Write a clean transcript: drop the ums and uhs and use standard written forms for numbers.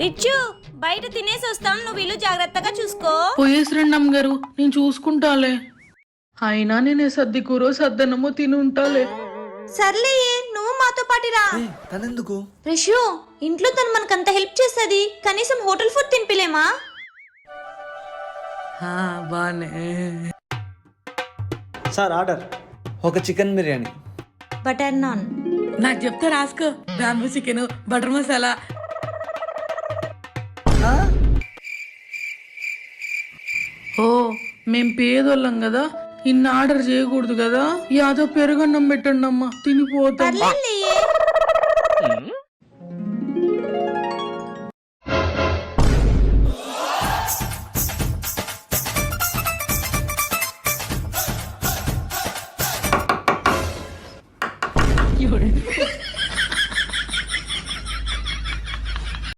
రిచ్చు బయట తినేసి వస్తాం, నువ్వు ఇల్లు జాగ్రత్తగా చూసుకో. పోయేసిరండి అమ్మగారు, నేను చూసుకుంటాలే. అయినా నేనే సర్ది కూరో సద్దనమో తిని ఉంటాలే. సర్లే, నువ్వు మాతో పాటిరా. తనెందుకు? రిషు, ఇంట్లో తను మనకంత హెల్ప్ చేస్తుంది, కనీసం హోటల్ ఫుడ్ తినిపిలేమా? బానే. Sir order. ఒక చికెన్ బిర్యానీ. బటర్ నాన్. నాకు చెప్తా రాసుకో. Bamboo chicken, butter masala. ఓ మేం పేదోళ్ళం కదా, ఇన్ని ఆర్డర్ చేయకూడదు కదా. యాదో పెరుగన్నం పెట్టండి అమ్మా, తినిపోతాం. పర్లేదులే,